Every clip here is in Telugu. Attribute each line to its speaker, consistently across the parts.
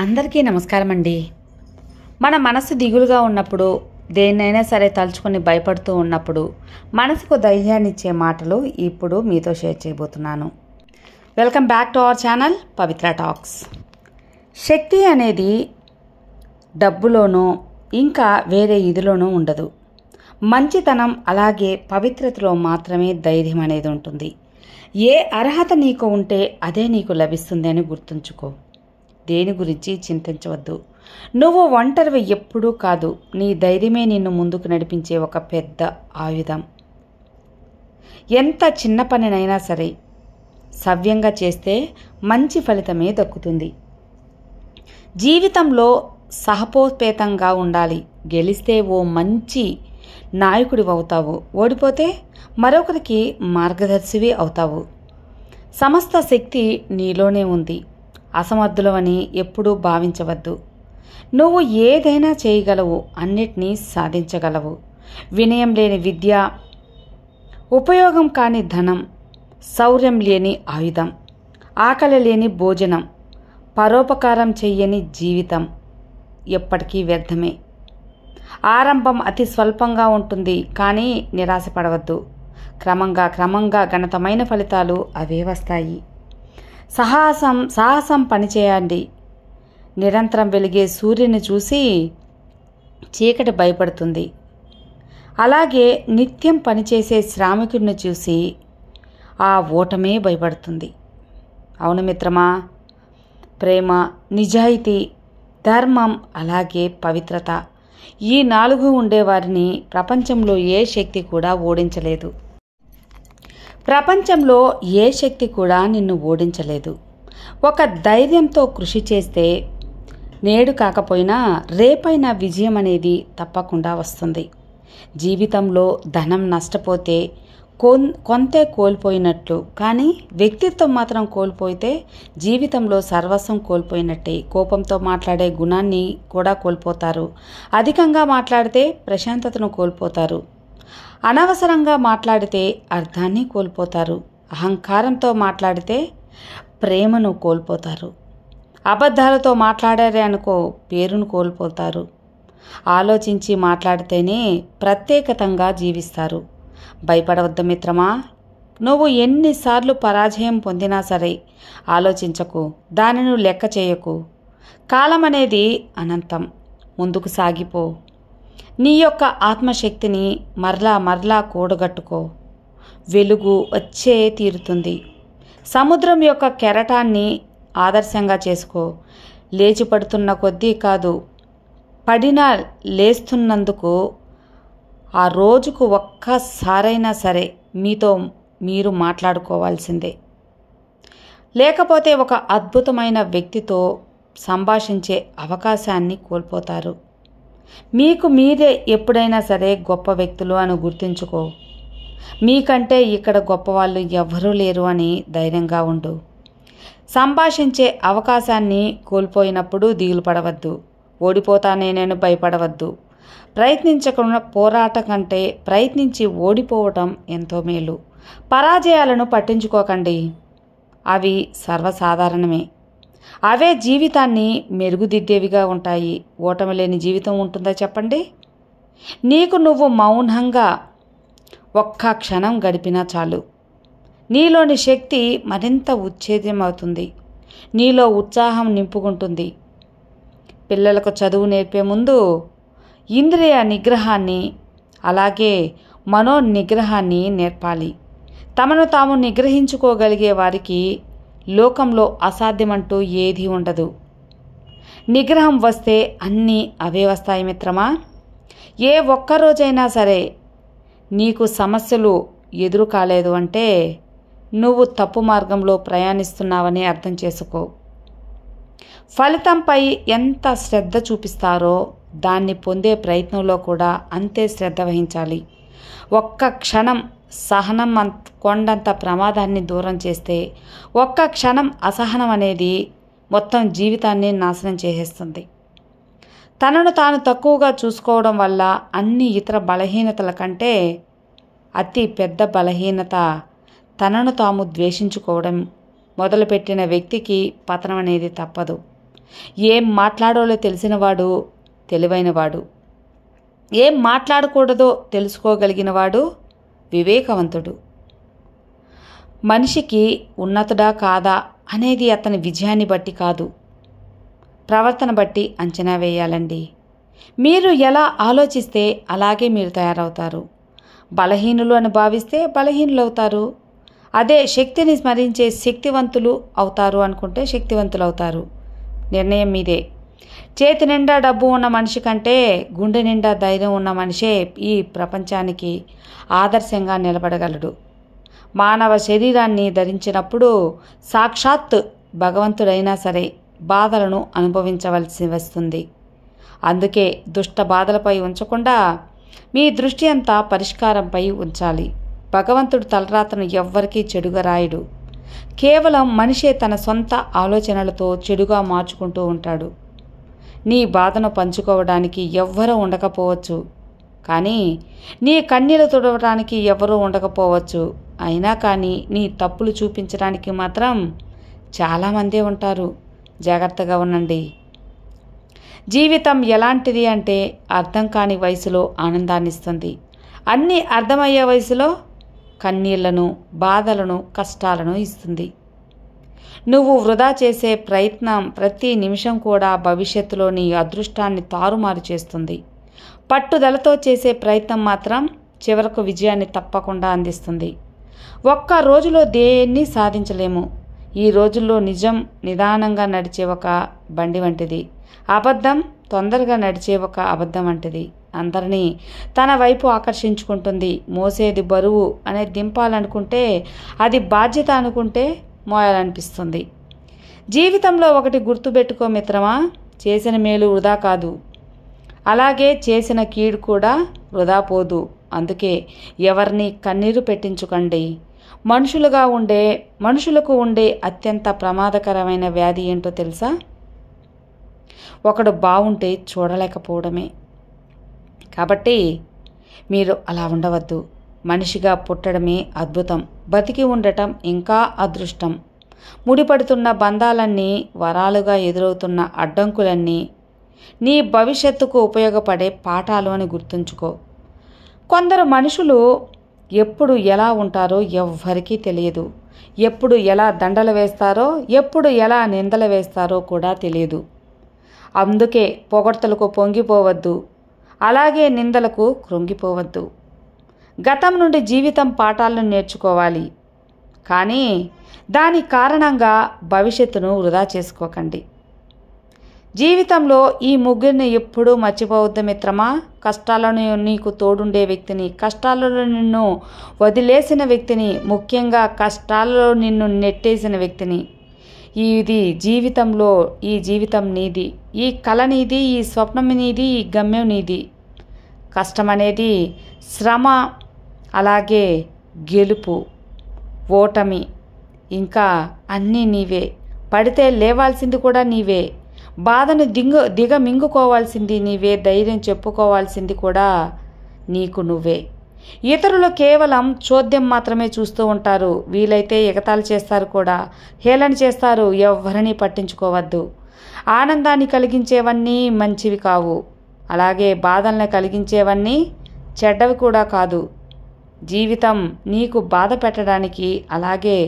Speaker 1: అందరికీ నమస్కారం అండి. మన మనసు దిగులుగా ఉన్నప్పుడు, దేన్నైనా సరే తలుచుకొని భయపడుతూ ఉన్నప్పుడు మనసుకు ధైర్యాన్ని ఇచ్చే మాటలు ఇప్పుడు మీతో షేర్ చేయబోతున్నాను. Welcome back to our channel Pavitra talks. శక్తి అనేది డబ్బులోనో ఇంకా వేరే ఇదిలోనూ ఉండదు. మంచితనం అలాగే పవిత్రతలో మాత్రమే ధైర్యం అనేది ఉంటుంది. ఏ అర్హత నీకు ఉంటే అదే నీకు లభిస్తుంది అని గుర్తుంచుకో. దేని గురించి చింతించవద్దు. నువ్వు ఒంటరివి ఎప్పుడూ కాదు. నీ ధైర్యమే నిన్ను ముందుకు నడిపించే ఒక పెద్ద ఆయుధం. ఎంత చిన్న పనినైనా సరే సవ్యంగా చేస్తే మంచి ఫలితమే దక్కుతుంది. జీవితంలో సహపోపేతంగా ఉండాలి. గెలిస్తే ఓ మంచి నాయకుడివి అవుతావు, ఓడిపోతే మరొకరికి మార్గదర్శివి అవుతావు. సమస్త శక్తి నీలోనే ఉంది. అసమర్థులవని ఎప్పుడూ భావించవద్దు. నువ్వు ఏదైనా చేయగలవు, అన్నిటినీ సాధించగలవు. వినయం లేని విద్య, ఉపయోగం కాని ధనం, శౌర్యం లేని ఆయుధం, ఆకలి లేని భోజనం, పరోపకారం చెయ్యని జీవితం ఎప్పటికీ వ్యర్థమే. ఆరంభం అతి స్వల్పంగా ఉంటుంది, కానీ నిరాశపడవద్దు. క్రమంగా ఘనతమైన ఫలితాలు అవే వస్తాయి. సాహసం పనిచేయండి. నిరంతరం వెలిగే సూర్యుని చూసి చీకటి భయపడుతుంది. అలాగే నిత్యం పనిచేసే శ్రామికుడిని చూసి ఆ ఓటమే భయపడుతుంది. అవును మిత్రమా, ప్రేమ, నిజాయితీ, ధర్మం అలాగే పవిత్రత, ఈ 4 ఉండేవారిని ప్రపంచంలో ఏ శక్తి కూడా ఓడించలేదు. ప్రపంచంలో ఏ శక్తి కూడా నిన్ను ఓడించలేదు. ఒక ధైర్యంతో కృషి చేస్తే నేడు కాకపోయినా రేపైనా విజయం అనేది తప్పకుండా వస్తుంది. జీవితంలో ధనం నష్టపోతే కొంతే కోల్పోయినట్లు, కానీ వ్యక్తిత్వం మాత్రం కోల్పోతే జీవితంలో సర్వస్వం కోల్పోయినట్టే. కోపంతో మాట్లాడే గుణాన్ని కూడా కోల్పోతారు. అధికంగా మాట్లాడితే ప్రశాంతతను కోల్పోతారు. అనవసరంగా మాట్లాడితే అర్థాన్ని కోల్పోతారు. అహంకారంతో మాట్లాడితే ప్రేమను కోల్పోతారు. అబద్ధాలతో మాట్లాడారే అనుకో, పేరును కోల్పోతారు. ఆలోచించి మాట్లాడితేనే ప్రత్యేకతంగా జీవిస్తారు. భయపడవద్దు మిత్రమా. నువ్వు ఎన్నిసార్లు పరాజయం పొందినా సరే ఆలోచించకు, దానిని లెక్క చేయకు. కాలం అనేది అనంతం. ముందుకు సాగిపో. నీ యొక్క ఆత్మశక్తిని మరలా కూడగట్టుకో. వెలుగు వచ్చే తీరుతుంది. సముద్రం యొక్క కెరటాన్ని ఆదర్శంగా చేసుకో. లేచి పడుతున్న కొద్దీ కాదు, పడినా లేస్తున్నందుకు ఆ రోజుకు ఒక్కసారైనా సరే మీతో మీరు మాట్లాడుకోవాల్సిందే. లేకపోతే ఒక అద్భుతమైన వ్యక్తితో సంభాషించే అవకాశాన్ని కోల్పోతారు. మీకు మీరే ఎప్పుడైనా సరే గొప్ప వ్యక్తులు అని గుర్తుంచుకో. మీకంటే ఇక్కడ గొప్పవాళ్ళు ఎవ్వరూ లేరు అని ధైర్యంగా ఉండు. సంభాషించే అవకాశాన్ని కోల్పోయినప్పుడు దిగులు పడవద్దు. ఓడిపోతానేనని భయపడవద్దు. ప్రయత్నించకుండా పోరాటం కంటే ప్రయత్నించి ఓడిపోవటం ఎంతో మేలు. పరాజయాలను పట్టించుకోకండి, అవి సర్వసాధారణమే. అవే జీవితాన్ని మెరుగుదిద్దేవిగా ఉంటాయి. ఓటమి లేని జీవితం ఉంటుందా చెప్పండి? నీకు నువ్వు మౌనంగా ఒక్క క్షణం గడిపినా చాలు. నీలోని శక్తి మరింత ఉత్తేజమవుతుంది. నీలో ఉత్సాహం నింపుకుంటుంది. పిల్లలకు చదువు నేర్పే ముందు ఇంద్రియ నిగ్రహాన్ని అలాగే మనో నిగ్రహాన్ని నేర్పాలి. తమను తాము నిగ్రహించుకోగలిగే వారికి లోకంలో అసాధ్యమంటూ ఏదీ ఉండదు. నిగ్రహం వస్తే అన్నీ అవే వస్తాయి మిత్రమా. ఏ ఒక్కరోజైనా సరే నీకు సమస్యలు ఎదురు కాలేదు అంటే నువ్వు తప్పు మార్గంలో ప్రయాణిస్తున్నావని అర్థం చేసుకో. ఫలితంపై ఎంత శ్రద్ధ చూపిస్తారో దాన్ని పొందే ప్రయత్నంలో కూడా అంతే శ్రద్ధ వహించాలి. ఒక్క క్షణం సహనం కొండంత ప్రమాదాన్ని దూరం చేస్తే ఒక్క క్షణం అసహనం అనేది మొత్తం జీవితాన్ని నాశనం చేసేస్తుంది. తనను తాను తక్కువగా చూసుకోవడం వల్ల అన్ని ఇతర బలహీనతల కంటే అతి పెద్ద బలహీనత తనను తాము ద్వేషించుకోవడం మొదలుపెట్టిన వ్యక్తికి పతనం అనేది తప్పదు. ఏం మాట్లాడాలో తెలిసినవాడు తెలివైనవాడు, ఏం మాట్లాడకూడదో తెలుసుకోగలిగినవాడు వివేకవంతుడు. మనిషికి ఉన్నతుడా కాదా అనేది అతని విజయాన్ని బట్టి కాదు, ప్రవర్తన బట్టి అంచనా వేయాలండి. మీరు ఎలా ఆలోచిస్తే అలాగే మీరు తయారవుతారు. బలహీనులు అని భావిస్తే బలహీనులు అవుతారు. అదే శక్తిని స్మరించే శక్తివంతులు అవుతారు అనుకుంటే శక్తివంతులు అవుతారు. నిర్ణయం మీదే. చేతి నిండా డబ్బు ఉన్న మనిషి కంటే గుండె నిండా ధైర్యం ఉన్న మనిషే ఈ ప్రపంచానికి ఆదర్శంగా నిలబడగలడు. మానవ శరీరాన్ని ధరించినప్పుడు సాక్షాత్ భగవంతుడైనా సరే బాధలను అనుభవించవలసి వస్తుంది. అందుకే దుష్ట బాధలపై ఉంచకుండా మీ దృష్టి అంతా పరిష్కారంపై ఉంచాలి. భగవంతుడు తలరాతను ఎవ్వరికీ చెడుగా రాయడు. కేవలం మనిషే తన సొంత ఆలోచనలతో చెడుగా మార్చుకుంటూ ఉంటాడు. నీ బాధను పంచుకోవడానికి ఎవ్వరూ ఉండకపోవచ్చు, కానీ నీ కన్నీళ్లు తుడవడానికి ఎవరూ ఉండకపోవచ్చు. అయినా కానీ నీ తప్పులు చూపించడానికి మాత్రం చాలామందే ఉంటారు. జాగ్రత్తగా ఉండండి. జీవితం ఎలాంటిది అంటే అర్థం కాని వయసులో ఆనందాన్నిస్తుంది. అన్నీ అర్థమయ్యే వయసులో కన్నీళ్లను, బాధలను, కష్టాలను ఇస్తుంది. నువ్వు వృధా చేసే ప్రయత్నం ప్రతి నిమిషం కూడా భవిష్యత్తులో నీ అదృష్టాన్ని తారుమారు చేస్తుంది. పట్టుదలతో చేసే ప్రయత్నం మాత్రం చివరకు విజయాన్ని తప్పకుండా అందిస్తుంది. ఒక్క రోజులో దేన్ని సాధించలేము. ఈ రోజుల్లో నిజం నిదానంగా నడిచే ఒక బండి వంటిది, అబద్ధం తొందరగా నడిచే ఒక అబద్ధం వంటిది. అందరినీ తన వైపు ఆకర్షించుకుంటుంది. మోసేది బరువు అనే దింపాలనుకుంటే అది బాధ్యత అనుకుంటే మోయాలనిపిస్తుంది. జీవితంలో ఒకటి గుర్తుపెట్టుకో మిత్రమా, చేసిన మేలు వృధా కాదు, అలాగే చేసిన కీడు కూడా వృధా పోదు. అందుకే ఎవరిని కన్నీరు పెట్టించుకండి. మనుషులకు ఉండే అత్యంత ప్రమాదకరమైన వ్యాధి ఏంటో తెలుసా? ఒకడు బాగుంటే చూడలేకపోవడమే. కాబట్టి మీరు అలా ఉండవద్దు. మనిషిగా పుట్టడమే అద్భుతం, బతికి ఉండటం ఇంకా అదృష్టం. ముడిపడుతున్న బంధాలన్నీ, వరాలుగా ఎదురవుతున్న అడ్డంకులన్నీ నీ భవిష్యత్తుకు ఉపయోగపడే పాఠాలు అని గుర్తుంచుకో. కొందరు మనుషులు ఎప్పుడు ఎలా ఉంటారో ఎవ్వరికీ తెలియదు. ఎప్పుడు ఎలా దండలు వేస్తారో, ఎప్పుడు ఎలా నిందలు వేస్తారో కూడా తెలియదు. అందుకే పొగడ్తలకు పొంగిపోవద్దు, అలాగే నిందలకు కృంగిపోవద్దు. గతం నుండి జీవితం పాఠాలను నేర్చుకోవాలి, కానీ దాని కారణంగా భవిష్యత్తును వృధా చేసుకోకండి. జీవితంలో ఈ ముగ్గురిని ఎప్పుడూ మర్చిపోవద్దు మిత్రమా. కష్టాలను నీకు తోడుండే వ్యక్తిని, కష్టాలలో నిన్ను వదిలేసిన వ్యక్తిని, ముఖ్యంగా కష్టాలలో నిన్ను నెట్టేసిన వ్యక్తిని. ఈ జీవితం నీది, ఈ కళ నీది, ఈ స్వప్నం నీది, ఈ గమ్యం నీది. కష్టం అనేది శ్రమ, అలాగే గెలుపు, ఓటమి, ఇంకా అన్నీ నీవే. పడితే లేవాల్సింది కూడా నీవే. బాధను దిగమింగుకోవాల్సింది నీవే. ధైర్యం చెప్పుకోవాల్సింది కూడా నీకు నువ్వే. ఇతరులు కేవలం చోద్యం మాత్రమే చూస్తూ ఉంటారు. వీలైతే ఎగతాళి చేస్తారు కూడా, హేళన చేస్తారు. ఎవ్వరినీ పట్టించుకోవద్దు. ఆనందాన్ని కలిగించేవన్నీ మంచివి కావు, అలాగే బాధల్ని కలిగించేవన్నీ చెడ్డవి కూడా కాదు. జీవితం నీకు బాధ పెట్టడానికి, అలాగే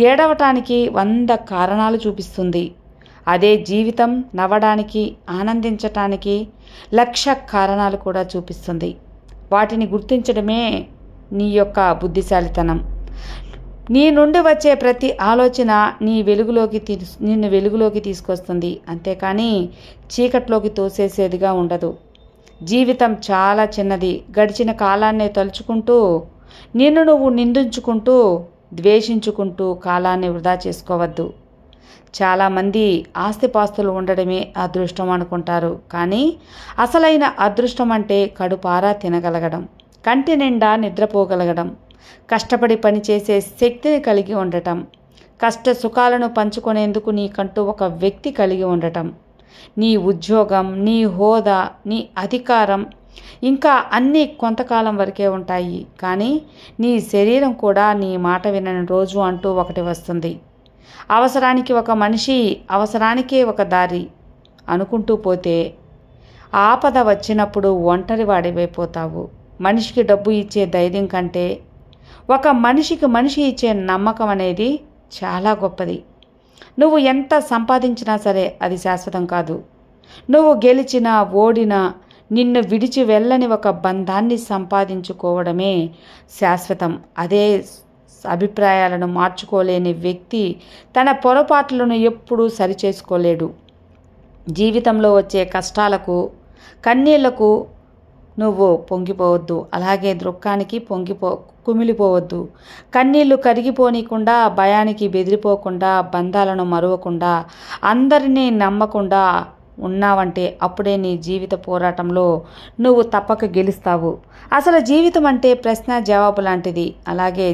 Speaker 1: ఏడవటానికి 100 కారణాలు చూపిస్తుంది. అదే జీవితం నవ్వడానికి, ఆనందించటానికి 1,00,000 కారణాలు కూడా చూపిస్తుంది. వాటిని గుర్తించడమే నీ యొక్క బుద్ధిశాలితనం. నీ నుండి వచ్చే ప్రతి ఆలోచన నిన్ను వెలుగులోకి తీసుకొస్తుంది, అంతేకాని చీకట్లోకి తోసేసేదిగా ఉండదు. జీవితం చాలా చిన్నది. గడిచిన కాలాన్ని తలుచుకుంటూ, నిన్ను నువ్వు నిందించుకుంటూ, ద్వేషించుకుంటూ కాలాన్ని వృధా చేసుకోవద్దు. చాలామంది ఆస్తిపాస్తులు ఉండడమే అదృష్టం అనుకుంటారు, కానీ అసలైన అదృష్టం అంటే కడుపారా తినగలగడం, కంటి నిండా నిద్రపోగలగడం, కష్టపడి పనిచేసే శక్తిని కలిగి ఉండటం, కష్ట సుఖాలను పంచుకునేందుకు నీకంటూ ఒక వ్యక్తి కలిగి ఉండటం. నీ ఉద్యోగం, నీ హోదా, నీ అధికారం ఇంకా అన్నీ కొంతకాలం వరకే ఉంటాయి, కానీ నీ శరీరం కూడా నీ మాట వినని రోజు అంటూ ఒకటి వస్తుంది. అవసరానికి ఒక మనిషి, అవసరానికే ఒక దారి. అనుకుంటూ పోతే ఆపద వచ్చినప్పుడు ఒంటరి వాడివైపోతావు. మనిషికి డబ్బు ఇచ్చే ధైర్యం కంటే ఒక మనిషికి మనిషి ఇచ్చే నమ్మకం అనేది చాలా గొప్పది. నువ్వు ఎంత సంపాదించినా సరే అది శాశ్వతం కాదు. నువ్వు గెలిచినా ఓడినా నిన్ను విడిచి వెళ్ళని ఒక బంధాన్ని సంపాదించుకోవడమే శాశ్వతం. అదే అభిప్రాయాలను మార్చుకోలేని వ్యక్తి తన పొరపాట్లను ఎప్పుడూ సరిచేసుకోలేడు. జీవితంలో వచ్చే కష్టాలకు కన్నీళ్లకు నువ్వు పొంగిపోవద్దు, అలాగే దుఃఖానికి కుమిలిపోవద్దు. కన్నీళ్లు కరిగిపోనీయకుండా, భయానికి బెదిరిపోకుండా, బంధాలను మరువకుండా, అందరినీ నమ్మకుండా ఉన్నావంటే అప్పుడే నీ జీవిత పోరాటంలో నువ్వు తప్పక గెలుస్తావు. అసలు జీవితం అంటే ప్రశ్న జవాబు లాంటిది. అలాగే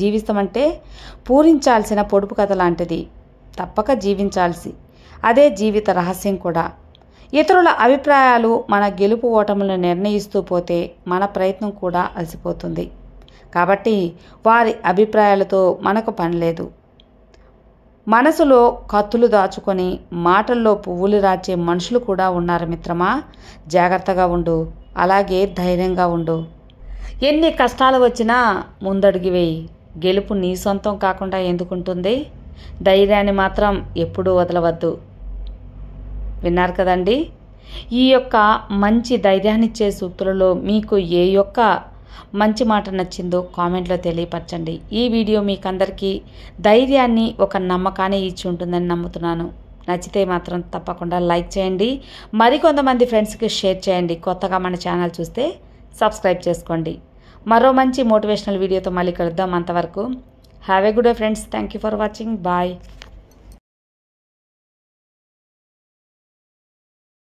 Speaker 1: జీవితం అంటే పూరించాల్సిన పొడుపు కథ లాంటిది. తప్పక జీవించాల్సి అదే జీవిత రహస్యం కూడా. ఇతరుల అభిప్రాయాలు మన గెలుపు ఓటములను నిర్ణయిస్తూ పోతే మన ప్రయత్నం కూడా అలసిపోతుంది. కాబట్టి వారి అభిప్రాయాలతో మనకు పని లేదు. మనసులో కత్తులు దాచుకొని మాటల్లో పువ్వులు రాచే మనుషులు కూడా ఉన్నారు మిత్రమా. జాగ్రత్తగా ఉండు, అలాగే ధైర్యంగా ఉండు. ఎన్ని కష్టాలు వచ్చినా ముందడుగు వేయి. గెలుపు నీ సొంతం కాకుండా ఎందుకుంటుంది? ధైర్యాన్ని మాత్రం ఎప్పుడూ వదలవద్దు. విన్నారు కదండి. ఈ యొక్క మంచి ధైర్యాన్నిచ్చే సూక్తులలో మీకు ఏ యొక్క మంచి మాట నచ్చిందో కామెంట్లో తెలియపరచండి. ఈ వీడియో మీకందరికీ ధైర్యాన్ని, ఒక నమ్మకాన్ని ఇచ్చి ఉంటుందని నమ్ముతున్నాను. నచ్చితే మాత్రం తప్పకుండా లైక్ చేయండి, మరికొంతమంది ఫ్రెండ్స్కి షేర్ చేయండి. కొత్తగా మన ఛానల్ చూస్తే సబ్స్క్రైబ్ చేసుకోండి. మరో మంచి మోటివేషనల్ వీడియోతో మళ్ళీ కలుద్దాం. అంతవరకు have a good day friends. Thank you for watching. Bye.